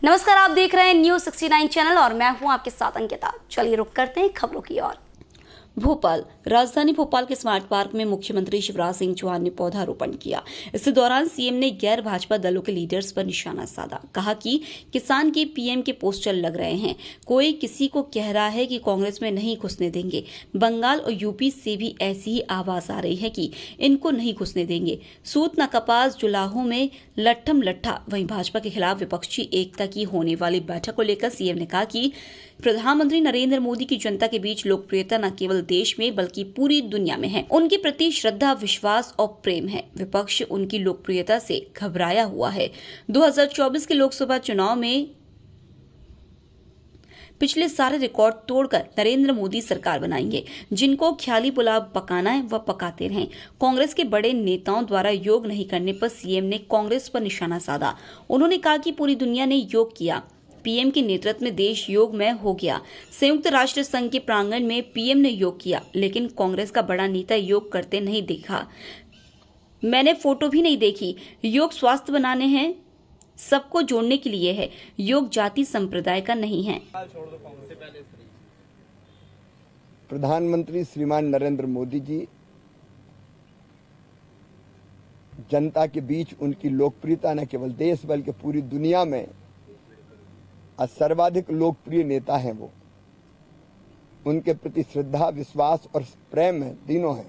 नमस्कार, आप देख रहे हैं न्यूज़ 69 चैनल और मैं हूं आपके साथ अंकिता। चलिए रुक करते हैं खबरों की ओर। भोपाल राजधानी भोपाल के स्मार्ट पार्क में मुख्यमंत्री शिवराज सिंह चौहान ने पौधारोपण किया। इस दौरान सीएम ने गैर भाजपा दलों के लीडर्स पर निशाना साधा। कहा कि किसान के पीएम के पोस्टर लग रहे हैं, कोई किसी को कह रहा है कि कांग्रेस में नहीं घुसने देंगे। बंगाल और यूपी से भी ऐसी ही आवाज आ रही है कि इनको नहीं घुसने देंगे। सूत न कपास जुलाहों में लट्ठम लट्ठा। वहीं भाजपा के खिलाफ विपक्षी एकता की होने वाली बैठक को लेकर सीएम ने कहा कि प्रधानमंत्री नरेंद्र मोदी की जनता के बीच लोकप्रियता न केवल देश में बल्कि पूरी दुनिया में है। उनके प्रति श्रद्धा, विश्वास और प्रेम है। विपक्ष उनकी लोकप्रियता से घबराया हुआ है। 2024 के लोकसभा चुनाव में पिछले सारे रिकॉर्ड तोड़कर नरेंद्र मोदी सरकार बनाएंगे। जिनको ख्याली पुलाव पकाना है वह पकाते रहें। कांग्रेस के बड़े नेताओं द्वारा योग नहीं करने पर सीएम ने कांग्रेस पर निशाना साधा। उन्होंने कहा कि पूरी दुनिया ने योग किया, पीएम के नेतृत्व में देश योगमय हो गया। संयुक्त राष्ट्र संघ के प्रांगण में पीएम ने योग किया, लेकिन कांग्रेस का बड़ा नेता योग करते नहीं देखा। मैंने फोटो भी नहीं देखी। योग स्वास्थ्य बनाने हैं, सबको जोड़ने के लिए है। योग जाति संप्रदाय का नहीं है। प्रधानमंत्री श्रीमान नरेंद्र मोदी जी जनता के बीच उनकी लोकप्रियता न केवल देश बल्कि पूरी दुनिया में सर्वाधिक लोकप्रिय नेता हैं। वो उनके प्रति श्रद्धा, विश्वास और प्रेम है, तीनों हैं।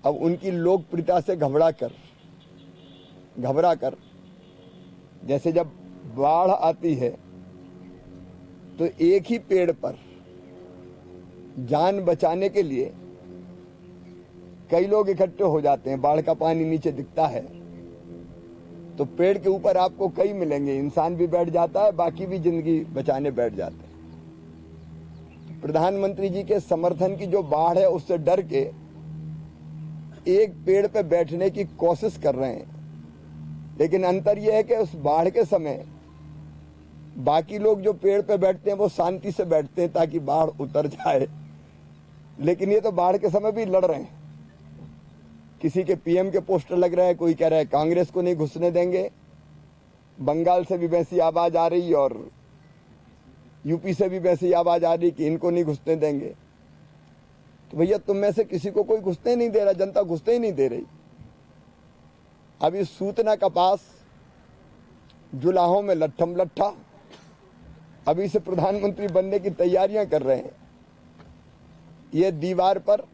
अब उनकी लोकप्रियता से घबरा कर जैसे जब बाढ़ आती है तो एक ही पेड़ पर जान बचाने के लिए कई लोग इकट्ठे हो जाते हैं। बाढ़ का पानी नीचे दिखता है तो पेड़ के ऊपर आपको कई मिलेंगे, इंसान भी बैठ जाता है, बाकी भी जिंदगी बचाने बैठ जाते हैं। तो प्रधानमंत्री जी के समर्थन की जो बाढ़ है उससे डर के एक पेड़ पे बैठने की कोशिश कर रहे हैं। लेकिन अंतर यह है कि उस बाढ़ के समय बाकी लोग जो पेड़ पे बैठते हैं वो शांति से बैठते हैं ताकि बाढ़ उतर जाए, लेकिन ये तो बाढ़ के समय भी लड़ रहे हैं। किसी के पीएम के पोस्टर लग रहे हैं, कोई कह रहा है कांग्रेस को नहीं घुसने देंगे। बंगाल से भी वैसी आवाज आ रही और यूपी से भी वैसी आवाज आ रही कि इनको नहीं घुसने देंगे। तो भैया तुम में से किसी को कोई घुसने नहीं दे रहा, जनता घुसने ही नहीं दे रही। अभी सूतना कपास जुलाहों में लट्ठम लट्ठा, अभी से प्रधानमंत्री बनने की तैयारियां कर रहे हैं। ये दीवार पर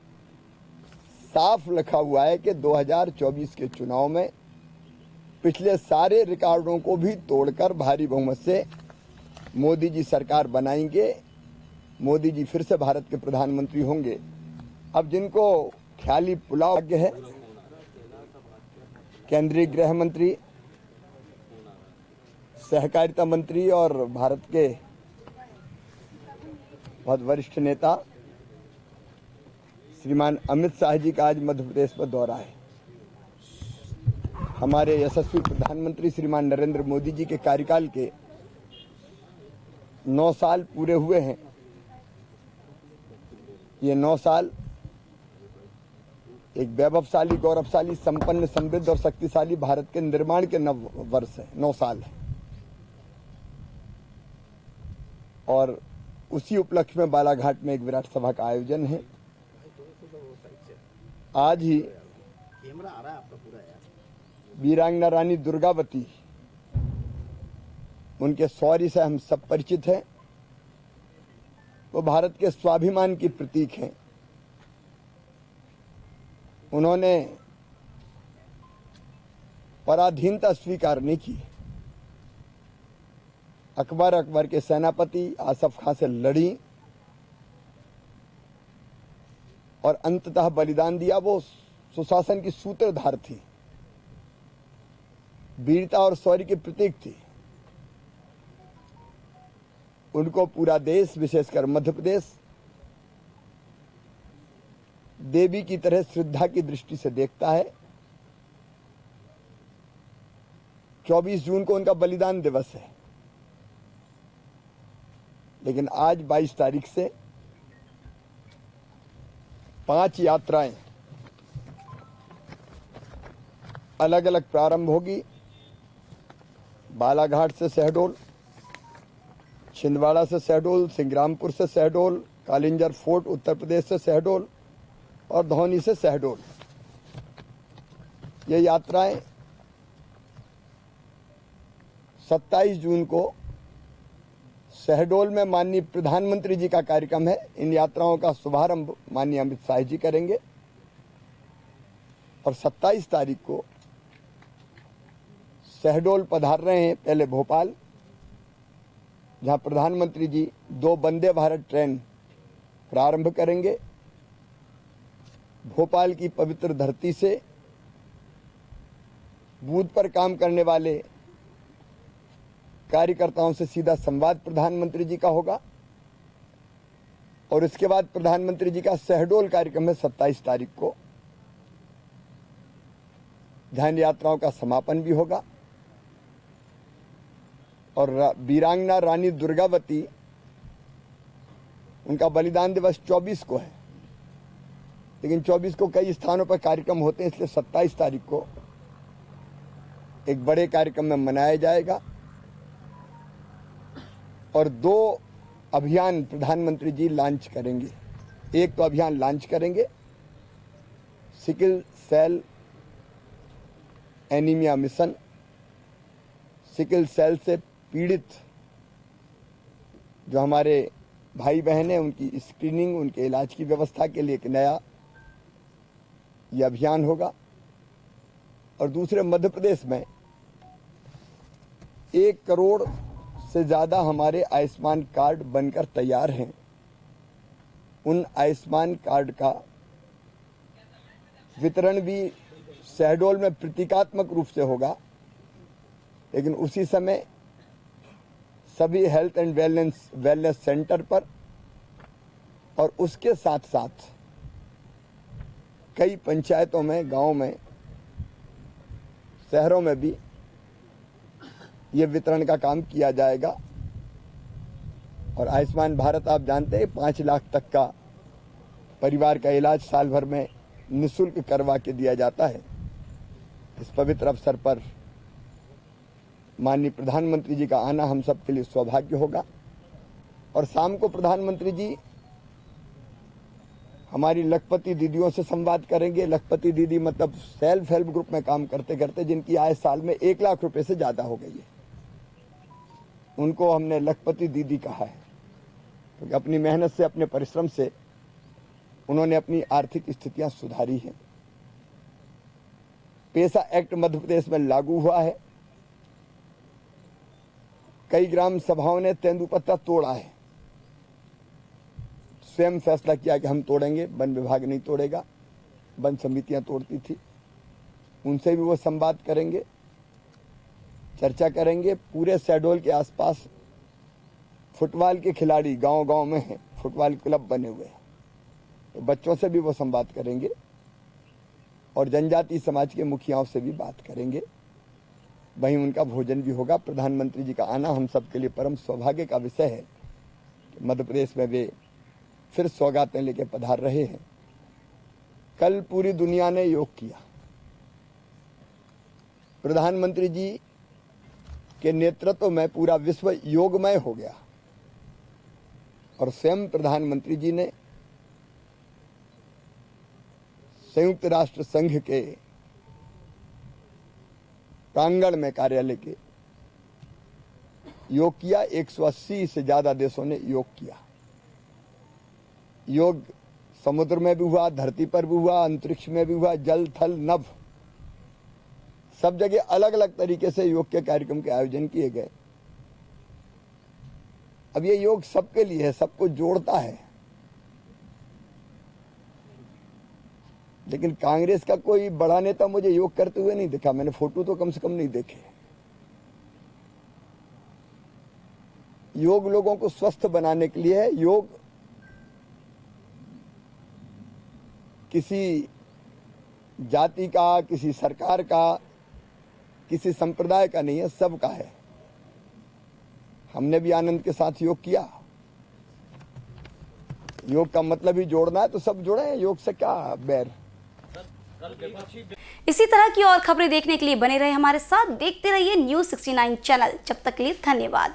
साफ लिखा हुआ है कि 2024 के चुनाव में पिछले सारे रिकॉर्डों को भी तोड़कर भारी बहुमत से मोदी जी सरकार बनाएंगे। मोदी जी फिर से भारत के प्रधानमंत्री होंगे। अब जिनको ख्याली पुलाव है, केंद्रीय गृह मंत्री, सहकारिता मंत्री और भारत के बहुत वरिष्ठ नेता श्रीमान अमित शाह जी का आज मध्य प्रदेश पर दौरा है। हमारे यशस्वी प्रधानमंत्री श्रीमान नरेंद्र मोदी जी के कार्यकाल के 9 साल पूरे हुए हैं। ये 9 साल एक वैभवशाली, गौरवशाली, संपन्न, समृद्ध और शक्तिशाली भारत के निर्माण के 9 वर्ष है, 9 साल है। और उसी उपलक्ष्य में बालाघाट में एक विराट सभा का आयोजन है। आज ही वीरांगना रानी दुर्गावती, उनके शौर्य से हम सब परिचित हैं। वो भारत के स्वाभिमान की प्रतीक हैं। उन्होंने पराधीनता स्वीकार नहीं की। अकबर के सेनापति आसफ खां से लड़ी और अंततः बलिदान दिया। वो सुशासन की सूत्रधार थी, वीरता और शौर्य की प्रतीक थी। उनको पूरा देश, विशेषकर मध्य प्रदेश, देवी की तरह श्रद्धा की दृष्टि से देखता है। 24 जून को उनका बलिदान दिवस है, लेकिन आज 22 तारीख से 5 यात्राएं अलग अलग प्रारंभ होगी। बालाघाट से शहडोल, छिंदवाड़ा से शहडोल, सिंग्रामपुर से शहडोल, कालिंजर फोर्ट उत्तर प्रदेश से शहडोल और धौनी से शहडोल। ये यात्राएं 27 जून को शहडोल में माननीय प्रधानमंत्री जी का कार्यक्रम है। इन यात्राओं का शुभारंभ माननीय अमित शाह जी करेंगे और 27 तारीख को शहडोल पधार रहे हैं, पहले भोपाल, जहां प्रधानमंत्री जी 2 वंदे भारत ट्रेन प्रारंभ करेंगे। भोपाल की पवित्र धरती से बूथ पर काम करने वाले कार्यकर्ताओं से सीधा संवाद प्रधानमंत्री जी का होगा और इसके बाद प्रधानमंत्री जी का शहडोल कार्यक्रम है 27 तारीख को। ध्यान यात्राओं का समापन भी होगा और वीरांगना रानी दुर्गावती, उनका बलिदान दिवस 24 को है, लेकिन 24 को कई स्थानों पर कार्यक्रम होते हैं, इसलिए 27 तारीख को एक बड़े कार्यक्रम में मनाया जाएगा और 2 अभियान प्रधानमंत्री जी लॉन्च करेंगे। एक तो अभियान लॉन्च करेंगे sickle cell anaemia mission, sickle cell से पीड़ित जो हमारे भाई बहन हैं उनकी स्क्रीनिंग, उनके इलाज की व्यवस्था के लिए एक नया ये अभियान होगा। और दूसरे मध्य प्रदेश में 1 करोड़ से ज्यादा हमारे आयुष्मान कार्ड बनकर तैयार हैं। उन आयुष्मान कार्ड का वितरण भी शहडोल में प्रतीकात्मक रूप से होगा, लेकिन उसी समय सभी हेल्थ एंड वेलनेस सेंटर पर और उसके साथ साथ कई पंचायतों में, गांव में, शहरों में भी ये वितरण का काम किया जाएगा। और आयुष्मान भारत आप जानते हैं 5 लाख तक का परिवार का इलाज साल भर में निःशुल्क करवा के दिया जाता है। इस पवित्र अवसर पर माननीय प्रधानमंत्री जी का आना हम सबके लिए सौभाग्य होगा। और शाम को प्रधानमंत्री जी हमारी लखपति दीदियों से संवाद करेंगे। लखपति दीदी मतलब सेल्फ हेल्प ग्रुप में काम करते करते जिनकी आय साल में 1 लाख रुपए से ज्यादा हो गई है, उनको हमने लखपति दीदी कहा है, क्योंकि अपनी मेहनत से, अपने परिश्रम से उन्होंने अपनी आर्थिक स्थितियां सुधारी हैं। पेशा एक्ट मध्य प्रदेश में लागू हुआ है। कई ग्राम सभाओं ने तेंदुपत्ता तोड़ा है, स्वयं फैसला किया कि हम तोड़ेंगे, वन विभाग नहीं तोड़ेगा, वन समितियां तोड़ती थी। उनसे भी वो संवाद करेंगे, चर्चा करेंगे। पूरे शहडोल के आसपास फुटबॉल के खिलाड़ी गांव-गांव में हैं, फुटबॉल क्लब बने हुए हैं, तो बच्चों से भी वो संवाद करेंगे और जनजाति समाज के मुखियाओं से भी बात करेंगे। वहीं उनका भोजन भी होगा। प्रधानमंत्री जी का आना हम सबके लिए परम सौभाग्य का विषय है कि मध्य प्रदेश में वे फिर सौगातें लेके पधार रहे हैं। कल पूरी दुनिया ने योग किया। प्रधानमंत्री जी के नेतृत्व में पूरा विश्व योगमय हो गया और स्वयं प्रधानमंत्री जी ने संयुक्त राष्ट्र संघ के प्रांगण में, कार्यालय के, योग किया। 180 से ज्यादा देशों ने योग किया। योग समुद्र में भी हुआ, धरती पर भी हुआ, अंतरिक्ष में भी हुआ, जल थल नभ, सब जगह अलग अलग तरीके से योग के कार्यक्रम के आयोजन किए गए। अब ये योग सबके लिए है, सबको जोड़ता है। लेकिन कांग्रेस का कोई बड़ा नेता मुझे योग करते हुए नहीं दिखा। मैंने फोटो तो कम से कम नहीं देखे। योग लोगों को स्वस्थ बनाने के लिए है। योग किसी जाति का, किसी सरकार का, किसी संप्रदाय का नहीं है, सबका है। हमने भी आनंद के साथ योग किया। योग का मतलब ही जोड़ना है, तो सब जुड़े हैं। योग से क्या बैर। इसी तरह की और खबरें देखने के लिए बने रहे हमारे साथ, देखते रहिए News 69 चैनल। जब तक के लिए धन्यवाद।